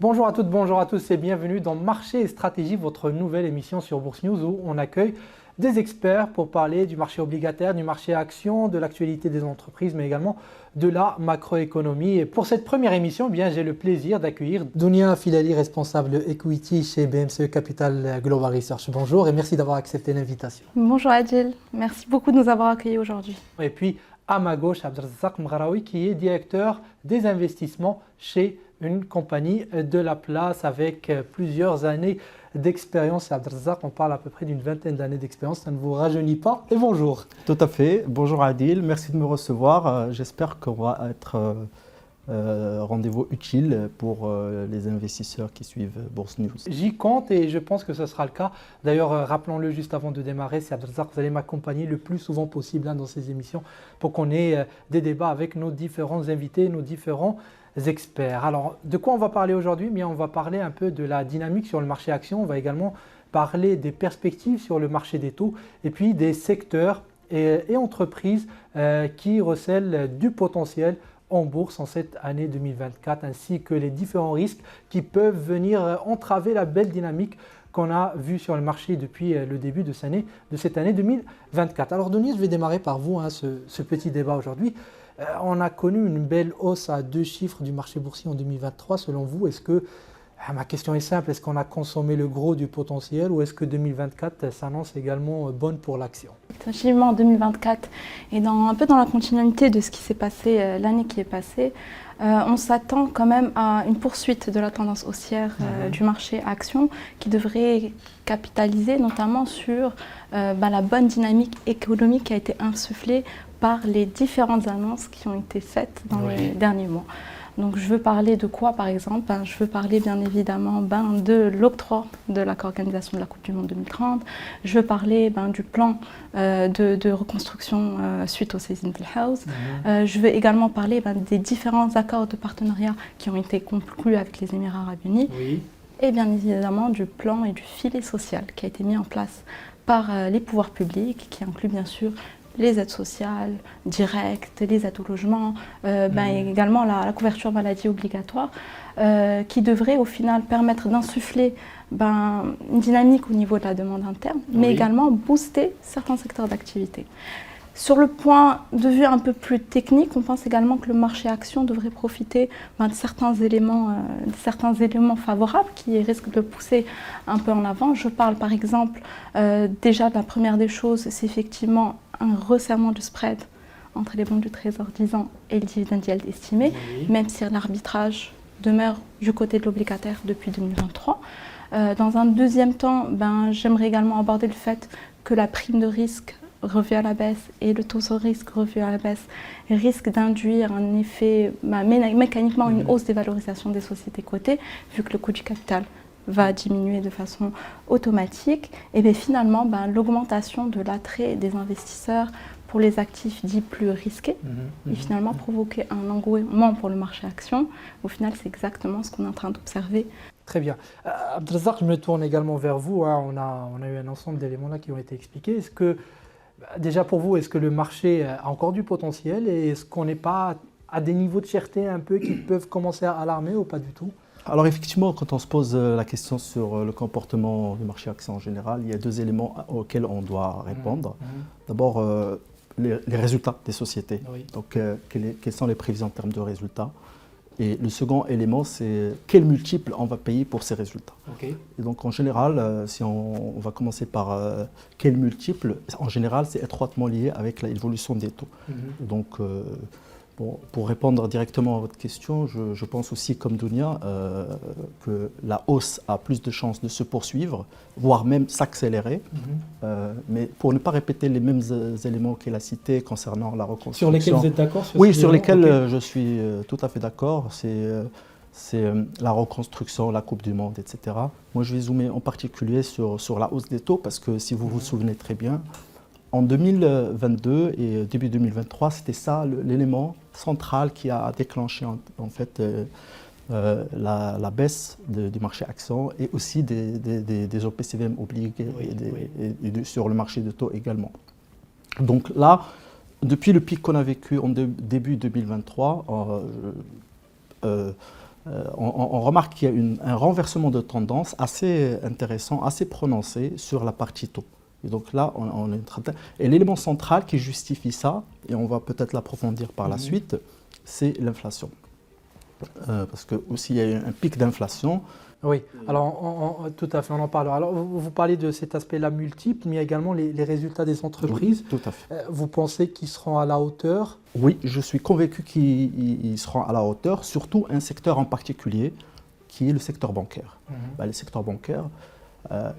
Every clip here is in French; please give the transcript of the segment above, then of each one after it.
Bonjour à toutes, bonjour à tous et bienvenue dans Marché et Stratégie, votre nouvelle émission sur Bourse News où on accueille des experts pour parler du marché obligataire, du marché actions, de l'actualité des entreprises, mais également de la macroéconomie. Et pour cette première émission, eh bien, j'ai le plaisir d'accueillir Dounia Filali, responsable Equity chez BMCE Capital Global Research. Bonjour et merci d'avoir accepté l'invitation. Bonjour Adil, merci beaucoup de nous avoir accueillis aujourd'hui. Et puis à ma gauche, Abdelrazak Mgharaoui qui est directeur des investissements chez une compagnie de la place avec plusieurs années d'expérience. Abdelrazak, on parle à peu près d'une vingtaine d'années d'expérience, ça ne vous rajeunit pas. Et bonjour. Tout à fait. Bonjour Adil, merci de me recevoir. J'espère qu'on va être rendez-vous utile pour les investisseurs qui suivent Bourse News. J'y compte et je pense que ce sera le cas. D'ailleurs, rappelons-le juste avant de démarrer, c'est Abdelrazak, vous allez m'accompagner le plus souvent possible dans ces émissions pour qu'on ait des débats avec nos différents invités, nos différents experts. Alors, de quoi on va parler aujourd'hui? On va parler un peu de la dynamique sur le marché action. On va également parler des perspectives sur le marché des taux et puis des secteurs et entreprises qui recèlent du potentiel en bourse en cette année 2024, ainsi que les différents risques qui peuvent venir entraver la belle dynamique qu'on a vue sur le marché depuis le début de cette année 2024. Alors Denis, je vais démarrer par vous, ce petit débat aujourd'hui. On a connu une belle hausse à 2 chiffres du marché boursier en 2023. Selon vous, ma question est simple, est-ce qu'on a consommé le gros du potentiel ou est-ce que 2024 s'annonce également bonne pour l'action? Effectivement, en 2024, et un peu dans la continuité de ce qui s'est passé l'année qui est passée, on s'attend quand même à une poursuite de la tendance haussière du marché action qui devrait capitaliser notamment sur la bonne dynamique économique qui a été insufflée par les différentes annonces qui ont été faites dans les derniers mois. Donc je veux parler de quoi par exemple? Je veux parler bien évidemment de l'octroi de l'organisation de la Coupe du Monde 2030. Je veux parler du plan de reconstruction suite au séisme d'El-Haouz. Je veux également parler des différents accords de partenariat qui ont été conclus avec les Émirats arabes unis. Et bien évidemment du plan et du filet social qui a été mis en place par les pouvoirs publics, qui inclut bien sûr les aides sociales directes, les aides au logement, et également la couverture maladie obligatoire, qui devrait au final permettre d'insuffler une dynamique au niveau de la demande interne, mais également booster certains secteurs d'activité. Sur le point de vue un peu plus technique, on pense également que le marché action devrait profiter de certains éléments favorables qui risquent de le pousser un peu en avant. Je parle par exemple déjà de la première des choses, c'est effectivement un resserrement du spread entre les bons du Trésor 10 ans et le dividend yield estimé, même si l'arbitrage demeure du côté de l'obligataire depuis 2023. Dans un deuxième temps, j'aimerais également aborder le fait que la prime de risque revue à la baisse et le taux sur risque revu à la baisse risque d'induire un effet, mécaniquement une hausse des valorisations des sociétés cotées, vu que le coût du capital va diminuer de façon automatique. Et bien finalement, l'augmentation de l'attrait des investisseurs pour les actifs dits plus risqués et finalement provoquer un engouement pour le marché action. Au final, c'est exactement ce qu'on est en train d'observer. Très bien. Abdelrazak, je me tourne également vers vous. On a eu un ensemble d'éléments là qui ont été expliqués. Déjà pour vous, est-ce que le marché a encore du potentiel et est-ce qu'on n'est pas à des niveaux de cherté un peu qui peuvent commencer à alarmer ou pas du tout? Alors effectivement, quand on se pose la question sur le comportement du marché action en général, il y a 2 éléments auxquels on doit répondre. D'abord, les résultats des sociétés. Donc quelles sont les prévisions en termes de résultats? Et le second élément, c'est quel multiple on va payer pour ces résultats. Et donc en général, si on va commencer par quel multiple, en général, c'est étroitement lié avec l'évolution des taux. Donc pour répondre directement à votre question, je pense aussi comme Dounia que la hausse a plus de chances de se poursuivre, voire même s'accélérer. Mais pour ne pas répéter les mêmes éléments qu'elle a cités concernant la reconstruction. Sur lesquels vous êtes d'accord? Oui, sur lesquels je suis tout à fait d'accord. C'est la reconstruction, la Coupe du Monde, etc. Moi, je vais zoomer en particulier sur la hausse des taux parce que si vous vous souvenez très bien, en 2022 et début 2023, c'était ça l'élément central qui a déclenché en fait la baisse du marché action et aussi des OPCVM obligés et sur le marché de taux également. Donc là, depuis le pic qu'on a vécu en début 2023, on remarque qu'il y a un renversement de tendance assez intéressant, assez prononcé sur la partie taux. Et donc là, on est en train et l'élément central qui justifie ça, et on va peut-être l'approfondir par la suite, c'est l'inflation. Parce que aussi il y a eu un pic d'inflation. Oui, alors tout à fait, on en parlera. Alors vous parlez de cet aspect-là multiple, mais il y a également les résultats des entreprises. Oui, tout à fait. Vous pensez qu'ils seront à la hauteur? Oui, je suis convaincu qu'ils seront à la hauteur, surtout un secteur en particulier, qui est le secteur bancaire. Le secteur bancaire,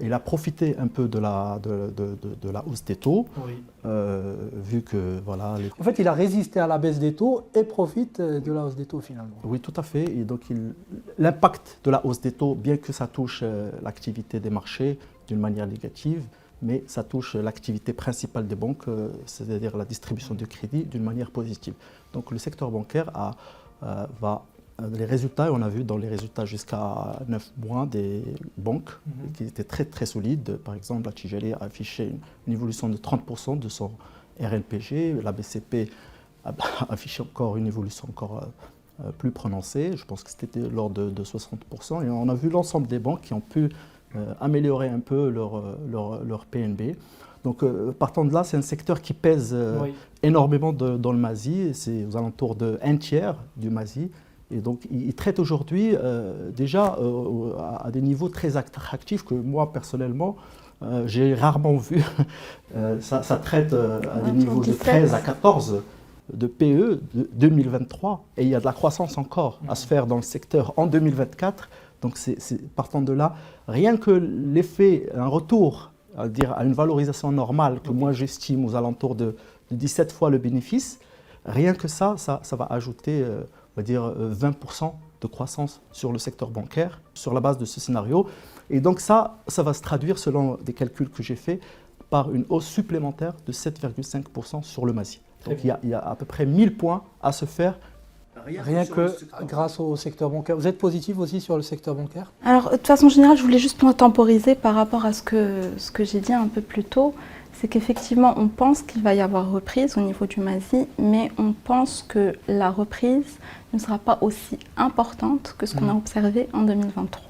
il a profité un peu de la hausse des taux, vu que voilà. En fait, il a résisté à la baisse des taux et profite de la hausse des taux finalement. Oui, tout à fait. Et donc l'impact de la hausse des taux, bien que ça touche l'activité des marchés d'une manière négative, mais ça touche l'activité principale des banques, c'est-à-dire la distribution de crédit, d'une manière positive. Donc le secteur bancaire va. Les résultats, on a vu dans les résultats jusqu'à 9 mois des banques qui étaient très très solides. Par exemple, la Tijari a affiché une évolution de 30% de son RLPG. La BCP a affiché encore une évolution encore plus prononcée. Je pense que c'était de l'ordre de 60%. Et on a vu l'ensemble des banques qui ont pu améliorer un peu leur PNB. Donc, partant de là, c'est un secteur qui pèse énormément dans le MASI. C'est aux alentours de 1/3 du MASI. Et donc, il traite aujourd'hui déjà à des niveaux très attractifs que moi, personnellement, j'ai rarement vu. Ça traite à des niveaux de 13 à 14 de PE de 2023. Et il y a de la croissance encore à se faire dans le secteur en 2024. Donc, partant de là, rien que l'effet, un retour à une valorisation normale que moi j'estime aux alentours de 17 fois le bénéfice, rien que ça va ajouter... on va dire 20% de croissance sur le secteur bancaire, sur la base de ce scénario. Et donc ça va se traduire, selon des calculs que j'ai faits, par une hausse supplémentaire de 7,5% sur le MASI. Donc il y a à peu près 1000 points à se faire. Rien que grâce au secteur bancaire. Vous êtes positif aussi sur le secteur bancaire? Alors, de façon générale, je voulais juste temporiser par rapport à ce que j'ai dit un peu plus tôt. C'est qu'effectivement, on pense qu'il va y avoir reprise au niveau du MASI, mais on pense que la reprise ne sera pas aussi importante que ce qu'on a observé en 2023.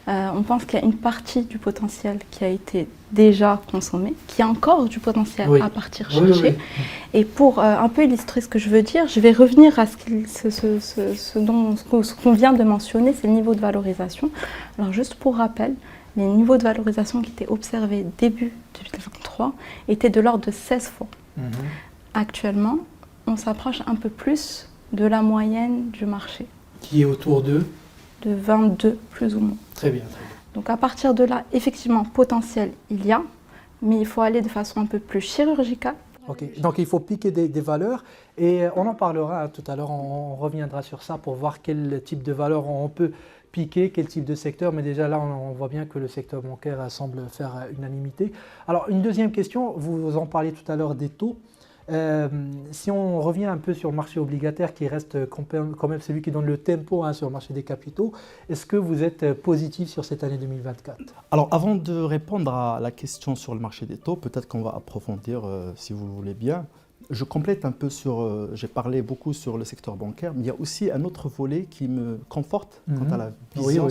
On pense qu'il y a une partie du potentiel qui a été déjà consommée, qui a encore du potentiel à partir chercher. Et pour un peu illustrer ce que je veux dire, je vais revenir à ce qu'on vient de mentionner, c'est le niveau de valorisation. Alors juste pour rappel, les niveaux de valorisation qui étaient observés début 2023 étaient de l'ordre de 16 fois. Actuellement, on s'approche un peu plus de la moyenne du marché. Qui est autour de 22 plus ou moins. Très bien, très bien. Donc à partir de là, effectivement, potentiel il y a, mais il faut aller de façon un peu plus chirurgicale. Ok, donc il faut piquer des valeurs et on en parlera tout à l'heure, on reviendra sur ça pour voir quel type de valeurs on peut piquer, quel type de secteur, mais déjà là on voit bien que le secteur bancaire semble faire unanimité. Alors une deuxième question, vous en parliez tout à l'heure des taux. Si on revient un peu sur le marché obligataire qui reste quand même celui qui donne le tempo sur le marché des capitaux, est-ce que vous êtes positif sur cette année 2024? Alors avant de répondre à la question sur le marché des taux, peut-être qu'on va approfondir si vous voulez bien. Je complète un peu j'ai parlé beaucoup sur le secteur bancaire, mais il y a aussi un autre volet qui me conforte quant à la vision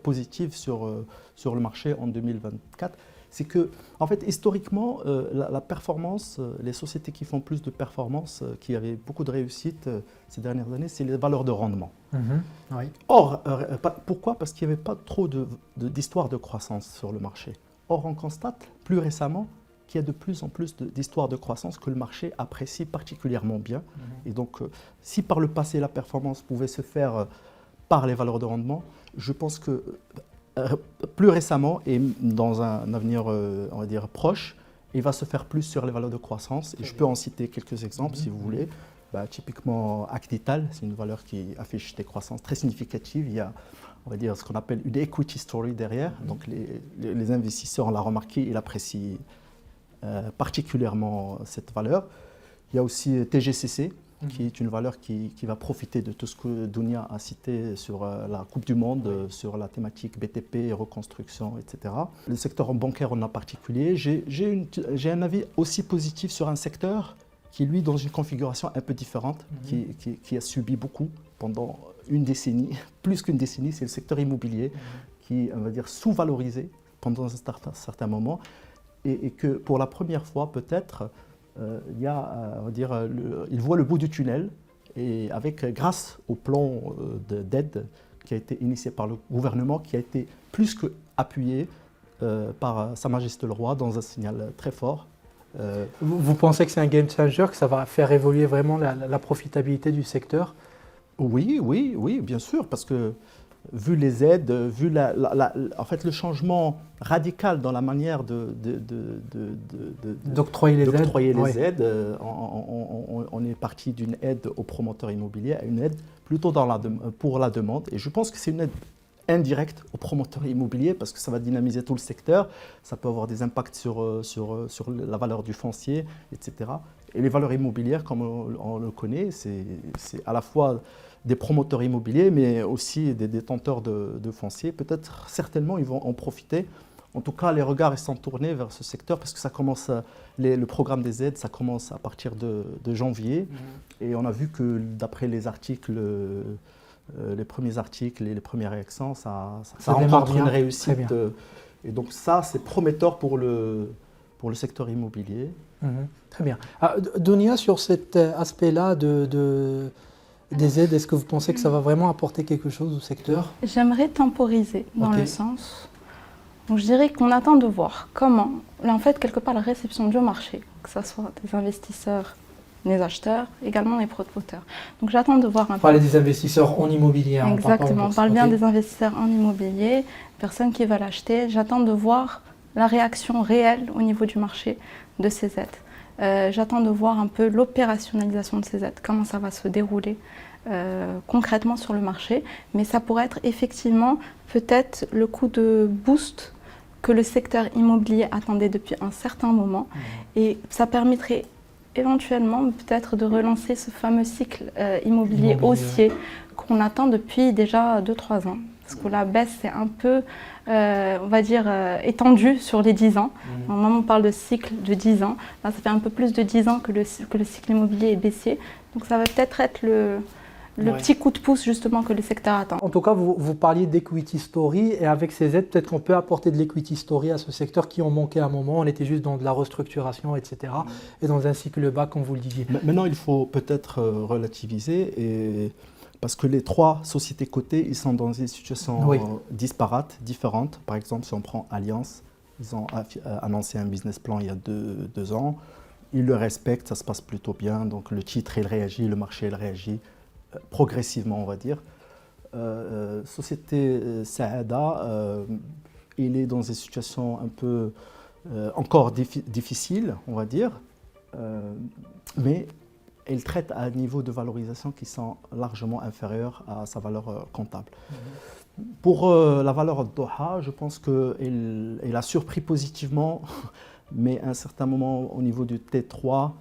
positive sur le marché en 2024. C'est que, en fait, historiquement, la performance, les sociétés qui font plus de performance, qui avaient beaucoup de réussite ces dernières années, c'est les valeurs de rendement. Or, pourquoi? Parce qu'il n'y avait pas trop d'histoires de croissance sur le marché. Or, on constate plus récemment qu'il y a de plus en plus d'histoires de croissance que le marché apprécie particulièrement bien. Et donc, si par le passé, la performance pouvait se faire par les valeurs de rendement, je pense que plus récemment et dans un avenir, on va dire, proche, il va se faire plus sur les valeurs de croissance. Et je peux en citer quelques exemples si vous voulez. Typiquement, Actital, c'est une valeur qui affiche des croissances très significatives. Il y a, on va dire, ce qu'on appelle une equity story derrière. Donc les investisseurs, on l'a remarqué, ils apprécient particulièrement cette valeur. Il y a aussi TGCC, qui est une valeur qui va profiter de tout ce que Dounia a cité sur la Coupe du Monde, sur la thématique BTP, reconstruction, etc. Le secteur bancaire en particulier, j'ai un avis aussi positif sur un secteur qui est lui dans une configuration un peu différente, qui a subi beaucoup pendant une décennie, plus qu'une décennie, c'est le secteur immobilier qui, on va dire, sous-valorisé pendant un certain moment, et que pour la première fois, peut-être, il y a, on va dire, il voit le bout du tunnel, et grâce au plan d'aide qui a été initié par le gouvernement, qui a été plus qu'appuyé par Sa Majesté le Roi dans un signal très fort. Vous pensez que c'est un game changer, que ça va faire évoluer vraiment la profitabilité du secteur? Oui, bien sûr, parce que vu les aides, vu en fait, le changement radical dans la manière d'octroyer les aides, on est parti d'une aide aux promoteurs immobiliers à une aide plutôt pour la demande. Et je pense que c'est une aide indirecte aux promoteurs immobiliers parce que ça va dynamiser tout le secteur, ça peut avoir des impacts sur la valeur du foncier, etc. Et les valeurs immobilières, comme on le connaît, c'est à la fois des promoteurs immobiliers, mais aussi des détenteurs de fonciers. Peut-être, certainement, ils vont en profiter. En tout cas, les regards sont tournés vers ce secteur parce que ça commence, le programme des aides, ça commence à partir de janvier. Et on a vu que d'après les articles, les premiers articles et les premières réactions, ça rencontre une réussite. Et donc ça, c'est prometteur pour le secteur immobilier. Très bien. Dounia, sur cet aspect-là des aides, est-ce que vous pensez que ça va vraiment apporter quelque chose au secteur? J'aimerais temporiser dans le sens où je dirais qu'on attend de voir comment, là en fait, quelque part, la réception du marché, que ce soit des investisseurs, des acheteurs, également des promoteurs. Donc j'attends de voir un peu. Vous parlez des investisseurs en immobilier. Exactement, on parle bien des investisseurs en immobilier, personnes qui veulent acheter. J'attends de voir la réaction réelle au niveau du marché de ces aides. J'attends de voir un peu l'opérationnalisation de ces aides, comment ça va se dérouler concrètement sur le marché. Mais ça pourrait être effectivement peut-être le coup de boost que le secteur immobilier attendait depuis un certain moment. Et ça permettrait éventuellement peut-être de relancer ce fameux cycle immobilier haussier qu'on attend depuis déjà 2-3 ans. Parce que la baisse est un peu, on va dire, étendue sur les 10 ans. Normalement, on parle de cycle de 10 ans. Là, ça fait un peu plus de 10 ans que le cycle immobilier est baissier. Donc ça va peut-être être le petit coup de pouce justement que le secteur attend. En tout cas, vous parliez d'equity story et avec ces aides, peut-être qu'on peut apporter de l'equity story à ce secteur qui en manquait à un moment. On était juste dans de la restructuration, etc. Et dans un cycle bas, comme vous le disiez. Maintenant, il faut peut-être relativiser parce que les 3 sociétés cotées, ils sont dans des situations disparates, différentes. Par exemple, si on prend Allianz, ils ont annoncé un business plan il y a 2 ans. Ils le respectent, ça se passe plutôt bien. Donc le titre, il réagit, le marché, il réagit progressivement, on va dire. Société Saada, il est dans des situations un peu encore difficiles, on va dire, mais il traite à un niveau de valorisation qui sont largement inférieurs à sa valeur comptable. Pour la valeur de Doha, je pense qu'il a surpris positivement, mais à un certain moment au niveau du T3,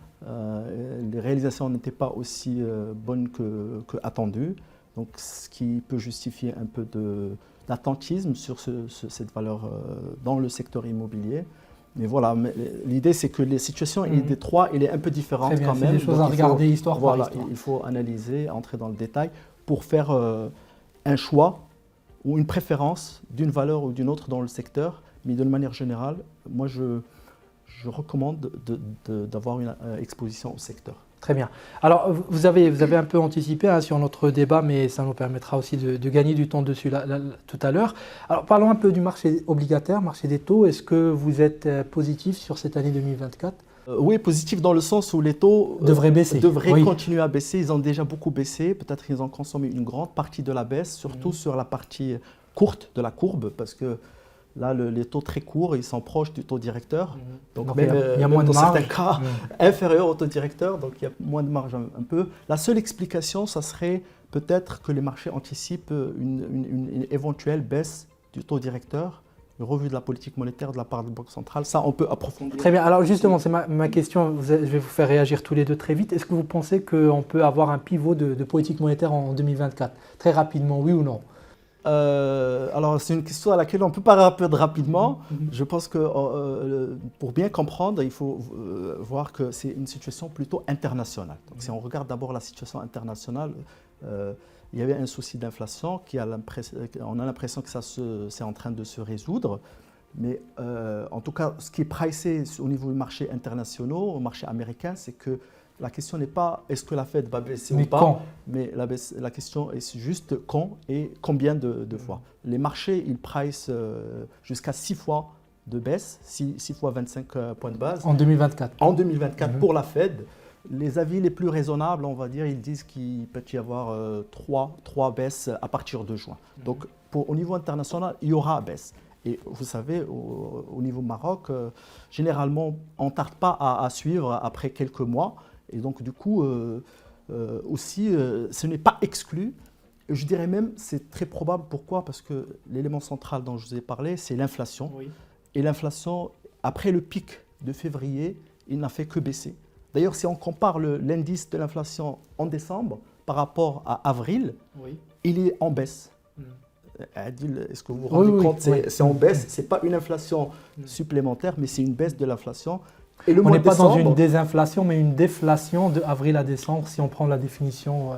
les réalisations n'étaient pas aussi bonnes que attendues, donc ce qui peut justifier un peu d'attentisme sur cette valeur dans le secteur immobilier. Mais voilà, l'idée c'est que les situations des 3, il est un peu différente quand même. C'est des choses à regarder histoire par histoire. Il faut analyser, entrer dans le détail pour faire un choix ou une préférence d'une valeur ou d'une autre dans le secteur. Mais d'une manière générale, moi je recommande d'avoir une exposition au secteur. Très bien. Alors, vous avez un peu anticipé sur notre débat, mais ça nous permettra aussi de gagner du temps dessus tout à l'heure. Alors, parlons un peu du marché obligataire, marché des taux. Est-ce que vous êtes positif sur cette année 2024 ? Oui, positif dans le sens où les taux devraient baisser. Devraient continuer à baisser. Ils ont déjà beaucoup baissé. Peut-être qu'ils ont consommé une grande partie de la baisse, surtout sur la partie courte de la courbe, parce que là, les taux très courts, ils sont proches du taux directeur. Donc même, il y a moins de dans marge. certains cas, inférieur au taux directeur, donc il y a moins de marge un peu. La seule explication, ça serait peut-être que les marchés anticipent une éventuelle baisse du taux directeur, une revue de la politique monétaire de la part de la Banque centrale. Ça, on peut approfondir. Très bien. Alors justement, c'est ma question. Je vais vous faire réagir tous les deux très vite. Est-ce que vous pensez qu'on peut avoir un pivot de politique monétaire en 2024 ? Très rapidement, oui ou non ? Alors, c'est une question à laquelle on peut pas répondre rapidement. Je pense que pour bien comprendre, il faut voir que c'est une situation plutôt internationale. Donc, si on regarde d'abord la situation internationale, il y avait un souci d'inflation on a l'impression que c'est en train de se résoudre. Mais en tout cas, ce qui est pricé au niveau du marché international, au marché américain, c'est que la question n'est pas est-ce que la Fed va baisser ou pas, quand mais la question est juste quand et combien de fois. Les marchés, ils price jusqu'à 6 fois de baisse, 6 fois 25 points de base. En 2024. En 2024 pour la Fed. Les avis les plus raisonnables, on va dire, ils disent qu'il peut y avoir 3 baisses à partir de juin. Donc au niveau international, il y aura baisse. Et vous savez, au niveau Maroc, généralement, on ne tarde pas à suivre après quelques mois. Et donc, du coup, aussi, ce n'est pas exclu. Je dirais même, c'est très probable. Pourquoi? Parce que l'élément central dont je vous ai parlé, c'est l'inflation. Oui. Et l'inflation, après le pic de février, il n'a fait que baisser. D'ailleurs, si on compare l'indice de l'inflation en décembre par rapport à avril, Oui. il est en baisse. Adil, est-ce que vous vous rendez compte? C'est en baisse, ce n'est pas une inflation supplémentaire, mais c'est une baisse de l'inflation. Et le On mois n'est de pas décembre, dans une désinflation, mais une déflation de avril à décembre, si on prend la définition.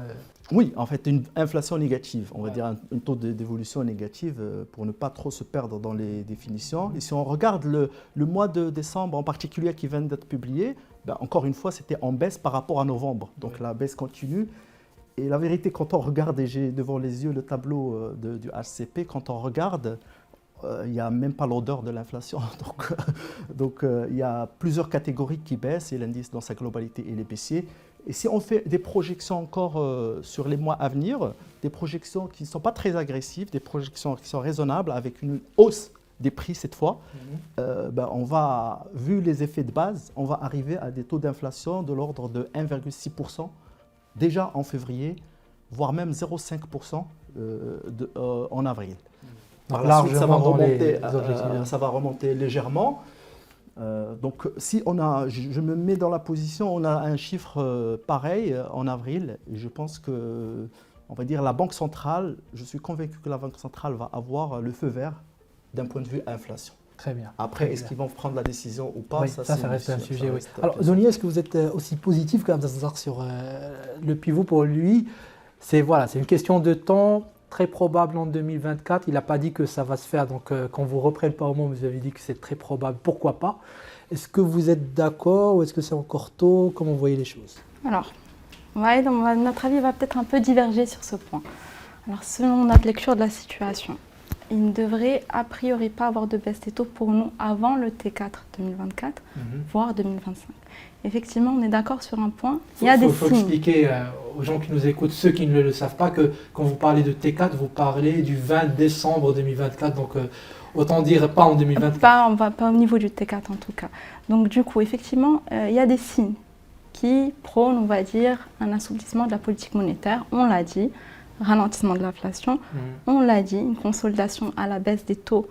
Oui, en fait, une inflation négative, on va dire un taux d'évolution négative pour ne pas trop se perdre dans les définitions. Et si on regarde le mois de décembre en particulier qui vient d'être publié, encore une fois, c'était en baisse par rapport à novembre. Donc la baisse continue. Et la vérité, quand on regarde, et j'ai devant les yeux le tableau du HCP, quand on regarde, il n'y a même pas l'odeur de l'inflation. Donc il y a plusieurs catégories qui baissent et l'indice dans sa globalité est baissier. Et si on fait des projections encore sur les mois à venir, des projections qui ne sont pas très agressives, des projections qui sont raisonnables avec une hausse des prix cette fois, on va, vu les effets de base, on va arriver à des taux d'inflation de l'ordre de 1,6% déjà en février, voire même 0,5% en avril. Par la suite, ça va remonter légèrement. Donc, si je me mets dans la position, on a un chiffre pareil en avril, et je pense que, on va dire, la Banque centrale, je suis convaincu que la Banque centrale va avoir le feu vert d'un point de vue inflation. Très bien. Après, est-ce qu'ils vont prendre la décision ou pas? Oui, ça reste un sujet. Oui. Alors, Zoni, est-ce que vous êtes aussi positif que Abdelazar sur le pivot? Pour lui, c'est une question de temps, très probable en 2024. Il n'a pas dit que ça va se faire. Donc, quand vous reprenez pas au moment, vous avez dit que c'est très probable. Pourquoi pas? Est-ce que vous êtes d'accord ou est-ce que c'est encore tôt? Comment vous voyez les choses? Alors, notre avis va peut-être un peu diverger sur ce point. Alors, selon notre lecture de la situation, il ne devrait a priori pas avoir de baisse des taux pour nous avant le T4 2024, voire 2025. Effectivement, on est d'accord sur un point. Il faut expliquer aux gens qui nous écoutent, ceux qui ne le savent pas, que quand vous parlez de T4, vous parlez du 20 décembre 2024. Donc, autant dire pas en 2024. Pas au niveau du T4 en tout cas. Donc, du coup, effectivement, il y a des signes qui prônent, on va dire, un assouplissement de la politique monétaire. On l'a dit. Ralentissement de l'inflation, on l'a dit, une consolidation à la baisse des taux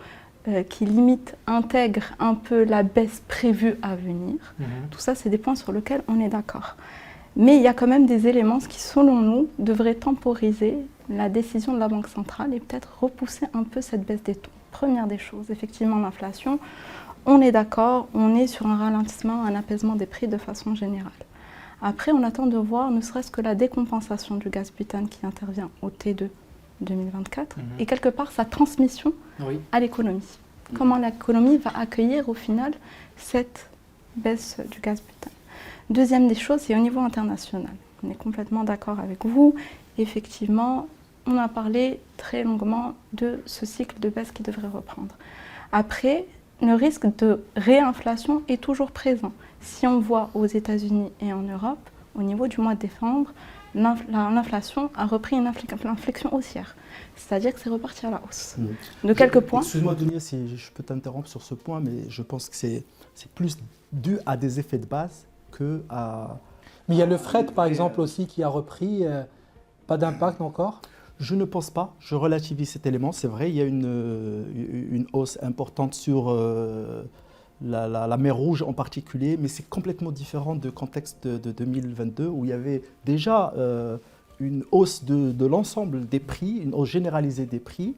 qui intègre un peu la baisse prévue à venir. Tout ça, c'est des points sur lesquels on est d'accord. Mais il y a quand même des éléments qui, selon nous, devraient temporiser la décision de la Banque centrale et peut-être repousser un peu cette baisse des taux. Première des choses, effectivement, l'inflation, on est d'accord, on est sur un ralentissement, un apaisement des prix de façon générale. Après, on attend de voir ne serait-ce que la décompensation du gaz butane qui intervient au T2 2024 et quelque part sa transmission à l'économie. Comment l'économie va accueillir au final cette baisse du gaz butane. Deuxième des choses, c'est au niveau international. On est complètement d'accord avec vous. Effectivement, on a parlé très longuement de ce cycle de baisse qui devrait reprendre. Après, le risque de réinflation est toujours présent. Si on voit aux États-Unis et en Europe, au niveau du mois de décembre, l'inflation a repris une inflexion haussière. C'est-à-dire que c'est reparti à la hausse. De quelques points. Excuse-moi, Dunia, si je peux t'interrompre sur ce point, mais je pense que c'est plus dû à des effets de base que à... Mais il y a le fret, par exemple, aussi, qui a repris. Pas d'impact encore? Je ne pense pas. Je relativise cet élément. C'est vrai, il y a une hausse importante sur la mer Rouge en particulier, mais c'est complètement différent du contexte de 2022 où il y avait déjà une hausse de l'ensemble des prix, une hausse généralisée des prix.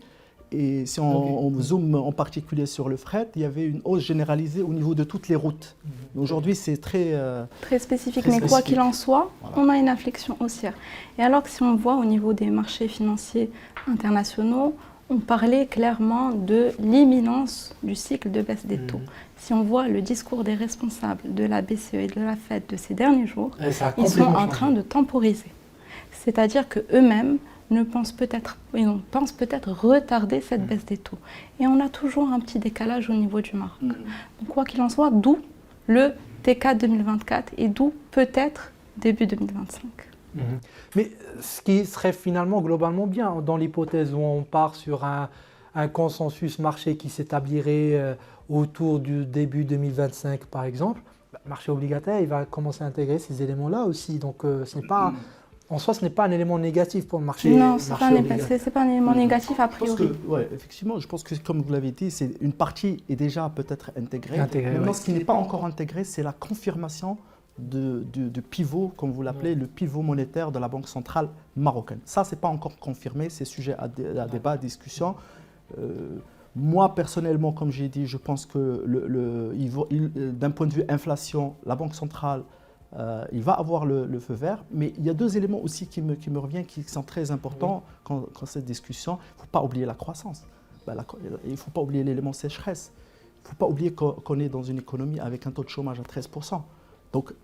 Et si on zoome en particulier sur le fret, il y avait une hausse généralisée au niveau de toutes les routes. Aujourd'hui, c'est très spécifique. très Mais quoi spécifique. qu'il en soit, Voilà. on a une inflexion haussière. Et alors que si on voit au niveau des marchés financiers internationaux, on parlait clairement de l'imminence du cycle de baisse des taux. Si on voit le discours des responsables de la BCE et de la Fed de ces derniers jours, ils sont en train de temporiser. C'est-à-dire qu'eux-mêmes pensent peut-être retarder cette baisse des taux. Et on a toujours un petit décalage au niveau du Maroc. Donc, quoi qu'il en soit, d'où le T4 2024 et d'où peut-être début 2025. Mais ce qui serait finalement globalement bien, dans l'hypothèse où on part sur un consensus marché qui s'établirait autour du début 2025 par exemple, le marché obligataire il va commencer à intégrer ces éléments-là aussi. Donc ce n'est pas, en soi ce n'est pas un élément négatif pour le marché Non, obligataire. c'est pas un élément négatif a priori. Effectivement, je pense que comme vous l'avez dit, une partie est déjà peut-être intégrée. Maintenant, ce qui n'est pas encore intégré, c'est la confirmation du pivot, comme vous l'appelez, le pivot monétaire de la Banque centrale marocaine. Ça, ce n'est pas encore confirmé, c'est sujet à débat, à discussion. Moi, personnellement, comme j'ai dit, je pense que d'un point de vue inflation, la Banque centrale, il va avoir le feu vert. Mais il y a deux éléments aussi qui me reviennent, qui sont très importants quand cette discussion. Il ne faut pas oublier la croissance. Il ne faut pas oublier l'élément sécheresse. Il ne faut pas oublier qu'on est dans une économie avec un taux de chômage à 13%. Donc,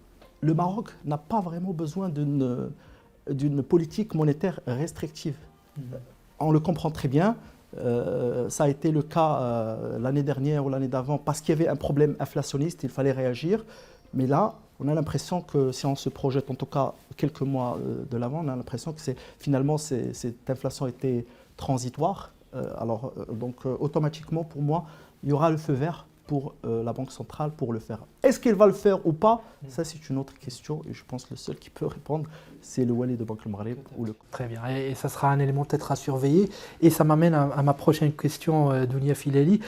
le Maroc n'a pas vraiment besoin d'une politique monétaire restrictive. On le comprend très bien. Ça a été le cas l'année dernière ou l'année d'avant parce qu'il y avait un problème inflationniste, il fallait réagir. Mais là, on a l'impression que si on se projette, en tout cas quelques mois de l'avant, on a l'impression que finalement cette inflation était transitoire. Donc automatiquement, pour moi, il y aura le feu vert pour la Banque centrale pour le faire. Est-ce qu'elle va le faire ou pas? Ça, c'est une autre question et je pense que le seul qui peut répondre, c'est le Wali de Banque Maghreb. Très bien, et ça sera un élément peut-être à surveiller. Et ça m'amène à ma prochaine question, Dounia Filali.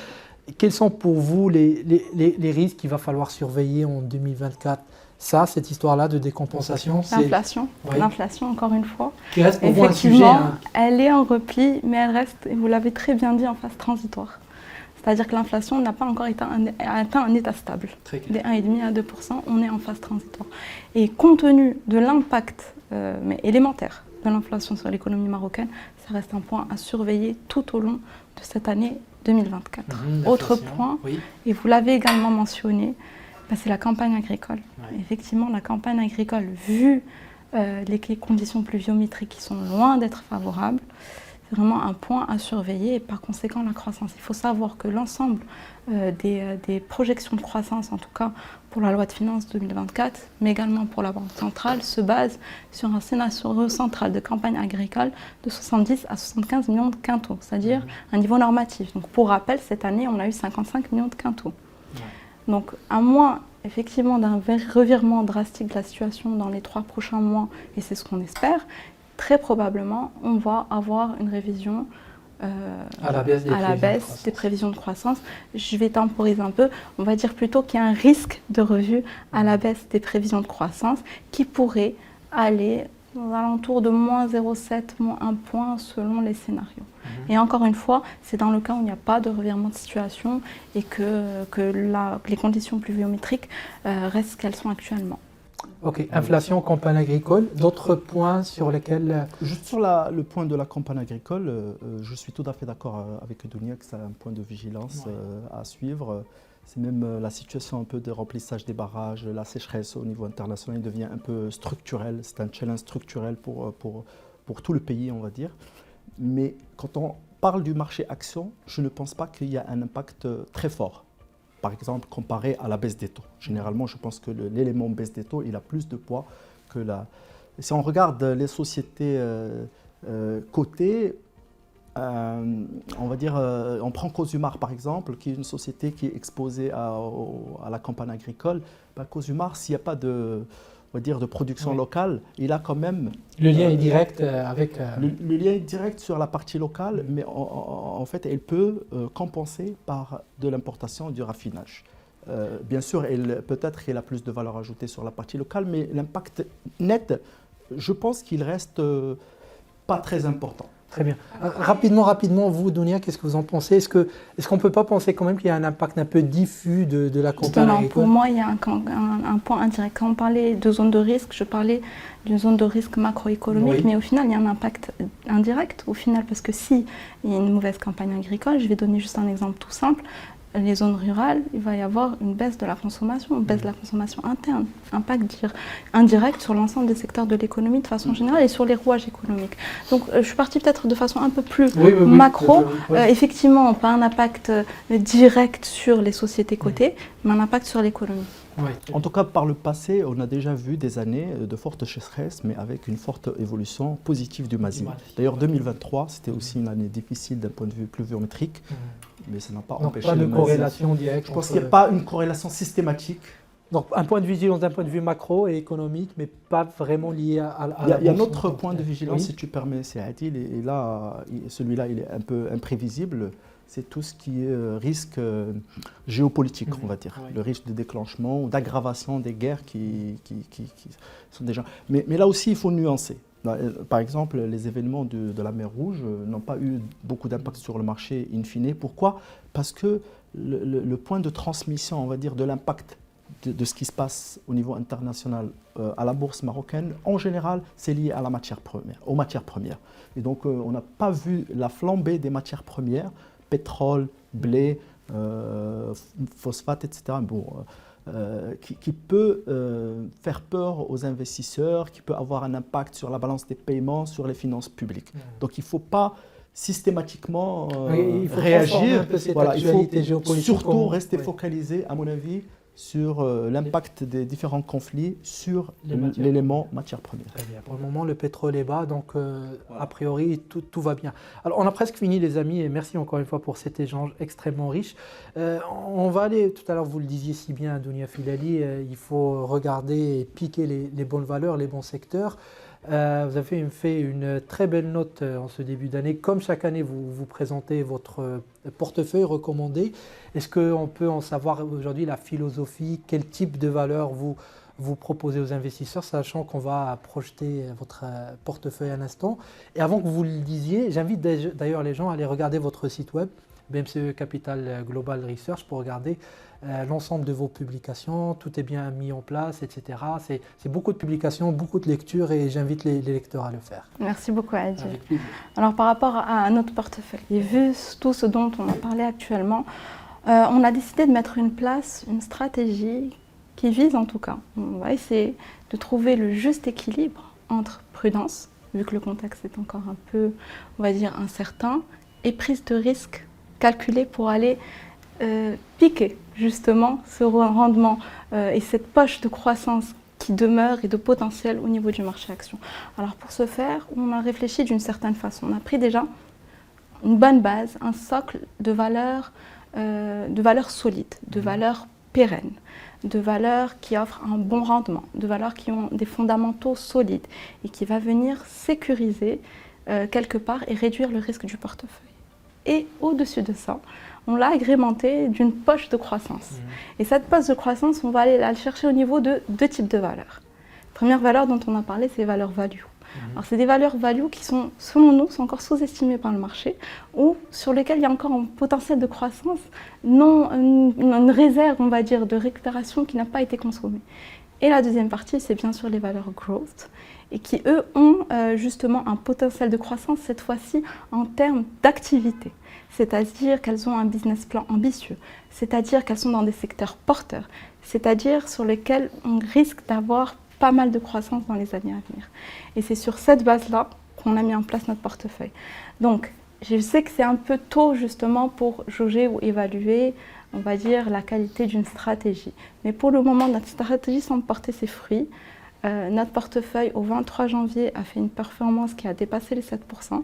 Quels sont pour vous les risques qu'il va falloir surveiller en 2024? Cette histoire-là de décompensation, l'inflation, l'inflation encore une fois. Qui reste pour vous un sujet. Effectivement, elle est en repli, mais elle reste, et vous l'avez très bien dit, en phase transitoire. C'est-à-dire que l'inflation n'a pas encore atteint un état stable. Des 1,5 à 2%, on est en phase transitoire. Et compte tenu de l'impact mais élémentaire de l'inflation sur l'économie marocaine, ça reste un point à surveiller tout au long de cette année 2024. Autre point, et vous l'avez également mentionné, c'est la campagne agricole. Effectivement, la campagne agricole, vu les conditions pluviométriques qui sont loin d'être favorables, c'est vraiment un point à surveiller et par conséquent la croissance. Il faut savoir que l'ensemble des projections de croissance, en tout cas pour la loi de finances 2024, mais également pour la Banque centrale, se base sur un scénario central de campagne agricole de 70 à 75 millions de quintaux, c'est-à-dire un niveau normatif. Donc pour rappel, cette année, on a eu 55 millions de quintaux. Donc à moins effectivement d'un revirement drastique de la situation dans les 3 prochains mois, et c'est ce qu'on espère, très probablement, on va avoir une révision à la baisse des prévisions de croissance. Je vais temporiser un peu. On va dire plutôt qu'il y a un risque de revue à la baisse des prévisions de croissance qui pourrait aller aux alentours de moins 0,7, moins 1 point selon les scénarios. Et encore une fois, c'est dans le cas où il n'y a pas de revirement de situation et que les conditions pluviométriques restent ce qu'elles sont actuellement. Ok, inflation, campagne agricole, d'autres points sur lesquels... Juste sur le point de la campagne agricole, je suis tout à fait d'accord avec Dounia que c'est un point de vigilance à suivre. C'est même la situation un peu de remplissage des barrages, la sécheresse au niveau international devient un peu structurelle. C'est un challenge structurel pour tout le pays, on va dire. Mais quand on parle du marché action, je ne pense pas qu'il y a un impact très fort. Par exemple, comparé à la baisse des taux. Généralement, je pense que l'élément baisse des taux, il a plus de poids que la... Si on regarde les sociétés cotées, on va dire, on prend Cosumar par exemple, qui est une société qui est exposée à la campagne agricole. Cosumar, s'il n'y a pas de production locale, il a quand même... Le lien est direct avec... Le lien est direct sur la partie locale, mais en fait, elle peut compenser par de l'importation et du raffinage. Bien sûr, peut-être qu'elle a plus de valeur ajoutée sur la partie locale, mais l'impact net je pense qu'il reste pas très important. Très bien. Rapidement, vous, Dounia, qu'est-ce que vous en pensez? Est-ce qu'on ne peut pas penser quand même qu'il y a un impact un peu diffus de la campagne agricole? Pour moi, il y a un point indirect. Quand on parlait de zone de risque, je parlais d'une zone de risque macroéconomique, mais au final, il y a un impact indirect, au final, parce que si il y a une mauvaise campagne agricole, je vais donner juste un exemple tout simple, les zones rurales, il va y avoir une baisse de la consommation, une baisse de la consommation interne, impact indirect sur l'ensemble des secteurs de l'économie de façon générale et sur les rouages économiques. Donc je suis partie peut-être de façon un peu plus macro, effectivement pas un impact direct sur les sociétés cotées, mais un impact sur l'économie. Oui. En tout cas, par le passé, on a déjà vu des années de forte sécheresse, mais avec une forte évolution positive du MASI. D'ailleurs, 2023, c'était aussi une année difficile d'un point de vue pluviométrique, mais ça n'a pas empêché pas de corrélation directe. Je pense qu'il n'y a pas une corrélation systématique. Donc, un point de vigilance d'un point de vue macro et économique, mais pas vraiment lié à la Il y a un autre point de vigilance, si tu permets, c'est Adil, et là, celui-là, il est un peu imprévisible. C'est tout ce qui est risque géopolitique, on va dire. Le risque de déclenchement ou d'aggravation des guerres qui sont déjà... Mais là aussi, il faut nuancer. Par exemple, les événements de la mer Rouge n'ont pas eu beaucoup d'impact sur le marché in fine. Pourquoi? Parce que le point de transmission, on va dire, de l'impact de ce qui se passe au niveau international à la bourse marocaine, en général, c'est lié à la matière première, aux matières premières. Et donc, on n'a pas vu la flambée des matières premières, pétrole, blé, phosphate, etc., qui peut faire peur aux investisseurs, qui peut avoir un impact sur la balance des paiements, sur les finances publiques. Donc il ne faut pas systématiquement réagir. Il faut surtout rester focalisé, à mon avis, sur l'impact des différents conflits sur l'élément matière première. Très bien. Pour le moment, le pétrole est bas, donc a priori, tout va bien. Alors, on a presque fini, les amis, et merci encore une fois pour cet échange extrêmement riche. On va aller, tout à l'heure, vous le disiez si bien, Dounia Filali, il faut regarder et piquer les bonnes valeurs, les bons secteurs. Vous avez fait une très belle note en ce début d'année. Comme chaque année, vous présentez votre portefeuille recommandé. Est-ce qu'on peut en savoir aujourd'hui la philosophie, quel type de valeur vous proposez aux investisseurs, sachant qu'on va projeter votre portefeuille un instant. Et avant que vous le disiez, j'invite d'ailleurs les gens à aller regarder votre site web, BMCE Capital Global Research, pour regarder l'ensemble de vos publications, tout est bien mis en place, etc. C'est beaucoup de publications, beaucoup de lectures et j'invite les lecteurs à le faire. Merci beaucoup Adil. Alors par rapport à notre portefeuille, et vu tout ce dont on a parlé actuellement, on a décidé de mettre une stratégie qui vise en tout cas, on va essayer de trouver le juste équilibre entre prudence, vu que le contexte est encore un peu, on va dire, incertain, et prise de risque calculée pour aller piquer justement ce rendement et cette poche de croissance qui demeure et de potentiel au niveau du marché action. Alors pour ce faire, on a réfléchi d'une certaine façon. On a pris déjà une bonne base, un socle de valeurs solides, de valeurs pérennes, de valeurs qui offrent un bon rendement, de valeurs qui ont des fondamentaux solides et qui va venir sécuriser quelque part et réduire le risque du portefeuille. Et au-dessus de ça, on l'a agrémenté d'une poche de croissance. Et cette poche de croissance, on va aller la chercher au niveau de deux types de valeurs. La première valeur dont on a parlé, c'est les valeurs value. Alors, c'est des valeurs value qui sont, selon nous, sont encore sous-estimées par le marché ou sur lesquelles il y a encore un potentiel de croissance, une réserve, on va dire, de récupération qui n'a pas été consommée. Et la deuxième partie, c'est bien sûr les valeurs growth et qui, eux, ont justement un potentiel de croissance, cette fois-ci, en termes d'activité. C'est-à-dire qu'elles ont un business plan ambitieux, c'est-à-dire qu'elles sont dans des secteurs porteurs, c'est-à-dire sur lesquels on risque d'avoir pas mal de croissance dans les années à venir. Et c'est sur cette base-là qu'on a mis en place notre portefeuille. Donc, je sais que c'est un peu tôt justement pour jauger ou évaluer, on va dire, la qualité d'une stratégie. Mais pour le moment, notre stratégie semble porter ses fruits. Notre portefeuille, au 23 janvier, a fait une performance qui a dépassé les 7%,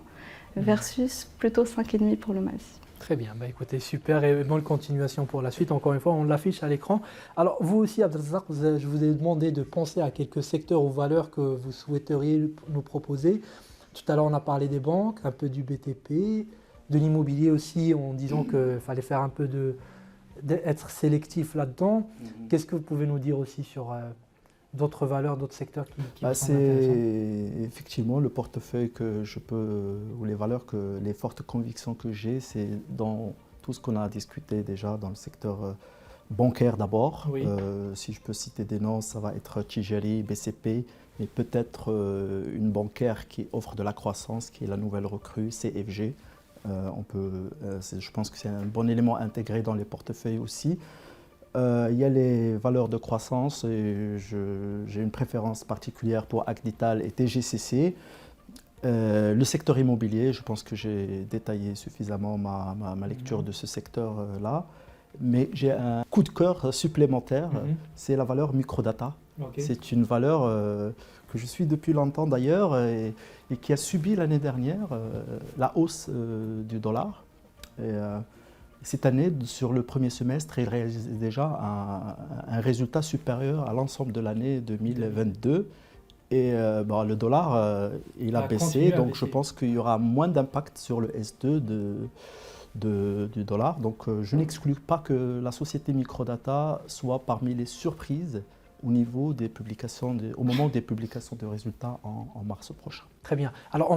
versus plutôt 5,5% pour le MASI. Très bien, écoutez, super et bonne continuation pour la suite. Encore une fois, on l'affiche à l'écran. Alors vous aussi, Abdelrazak, je vous ai demandé de penser à quelques secteurs ou valeurs que vous souhaiteriez nous proposer. Tout à l'heure, on a parlé des banques, un peu du BTP, de l'immobilier aussi, en disant qu'il fallait faire un peu d'être sélectif là-dedans. Qu'est-ce que vous pouvez nous dire aussi sur d'autres valeurs, d'autres secteurs qui C'est effectivement le portefeuille ou les fortes convictions que j'ai, c'est dans tout ce qu'on a discuté déjà dans le secteur bancaire d'abord. Oui. Si je peux citer des noms, ça va être Tijari, BCP, mais peut-être une bancaire qui offre de la croissance, qui est la nouvelle recrue, CFG. Je pense que c'est un bon élément intégré dans les portefeuilles aussi. Il y a les valeurs de croissance et j'ai une préférence particulière pour Agdital et TGCC. Le secteur immobilier, je pense que j'ai détaillé suffisamment ma lecture de ce secteur-là. Mais j'ai un coup de cœur supplémentaire, c'est la valeur microdata. Okay. C'est une valeur que je suis depuis longtemps d'ailleurs et qui a subi l'année dernière la hausse du dollar. Cette année, sur le premier semestre, il réalise déjà un résultat supérieur à l'ensemble de l'année 2022. Et le dollar, il a baissé, donc je pense qu'il y aura moins d'impact sur le S2 du dollar. Donc je n'exclus pas que la société Microdata soit parmi les surprises au moment des publications de résultats en mars prochain. Très bien. Alors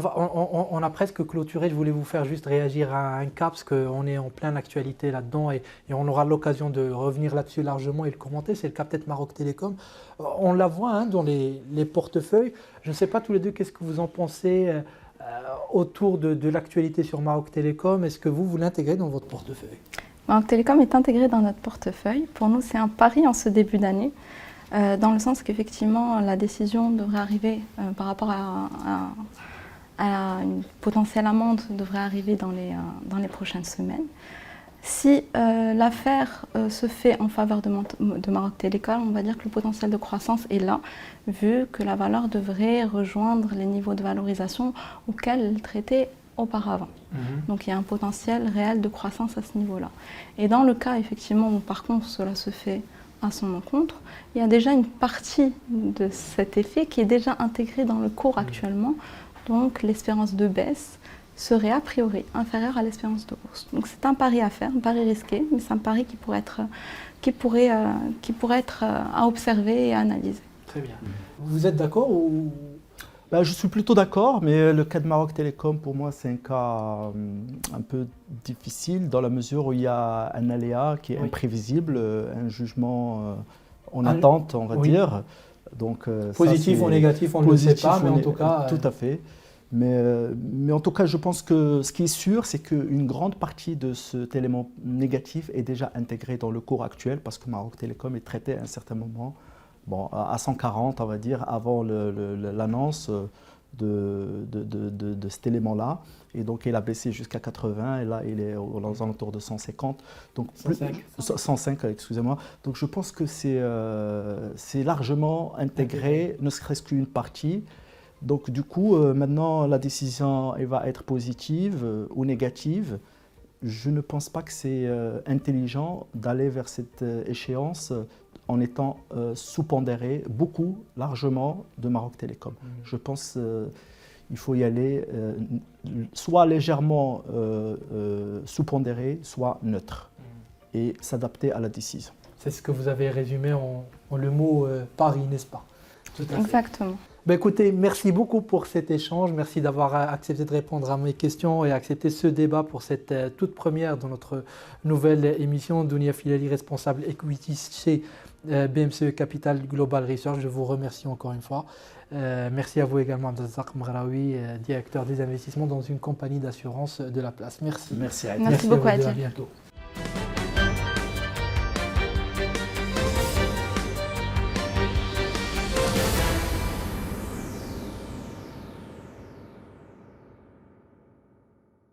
on a presque clôturé. Je voulais vous faire juste réagir à un cas parce qu'on est en pleine actualité là-dedans et on aura l'occasion de revenir là-dessus largement et le commenter. C'est le cas peut-être Maroc Télécom. On la voit dans les portefeuilles. Je ne sais pas tous les deux qu'est-ce que vous en pensez autour de l'actualité sur Maroc Télécom. Est-ce que vous l'intégrez dans votre portefeuille? Maroc Télécom est intégré dans notre portefeuille. Pour nous, c'est un pari en ce début d'année. Dans le sens qu'effectivement, la décision devrait arriver par rapport à une potentielle amende devrait arriver dans les prochaines semaines. Si l'affaire se fait en faveur de Maroc Télécom, on va dire que le potentiel de croissance est là, vu que la valeur devrait rejoindre les niveaux de valorisation auxquels elle traitait auparavant. Donc il y a un potentiel réel de croissance à ce niveau-là. Et dans le cas, effectivement, où par contre cela se fait à son encontre, il y a déjà une partie de cet effet qui est déjà intégrée dans le cours actuellement. Donc l'espérance de baisse serait a priori inférieure à l'espérance de hausse. Donc c'est un pari à faire, un pari risqué, mais c'est un pari qui pourrait être à observer et à analyser. Très bien. Vous êtes d'accord ou... Je suis plutôt d'accord, mais le cas de Maroc Télécom, pour moi, c'est un cas un peu difficile dans la mesure où il y a un aléa qui est imprévisible, un jugement en attente, on va dire. Donc, positif ou négatif, on ne le sait pas, mais en tout cas... Tout à fait. Mais en tout cas, je pense que ce qui est sûr, c'est qu'une grande partie de cet élément négatif est déjà intégré dans le cours actuel parce que Maroc Télécom est traité à un certain moment à 140, on va dire, avant l'annonce de cet élément-là. Et donc, il a baissé jusqu'à 80 et là, il est aux alentours de 150. Donc, 105, excusez-moi. Donc, je pense que c'est largement intégré, ne serait-ce qu'une partie. Donc, du coup, maintenant, la décision elle va être positive ou négative. Je ne pense pas que c'est intelligent d'aller vers cette échéance en étant sous-pondéré largement de Maroc Télécom. Je pense qu'il faut y aller soit légèrement sous-pondéré, soit neutre, et s'adapter à la décision. C'est ce que vous avez résumé en le mot pari, n'est-ce pas? Tout à fait. Exactement. Écoutez, merci beaucoup pour cet échange. Merci d'avoir accepté de répondre à mes questions et accepté ce débat pour cette toute première dans notre nouvelle émission. Dounia Filali, responsable equity chez BMCE Capital Global Research. Je vous remercie encore une fois. Merci à vous également, Abdelrazak Mghraoui, directeur des investissements dans une compagnie d'assurance de la place. Merci. Merci beaucoup, à bientôt.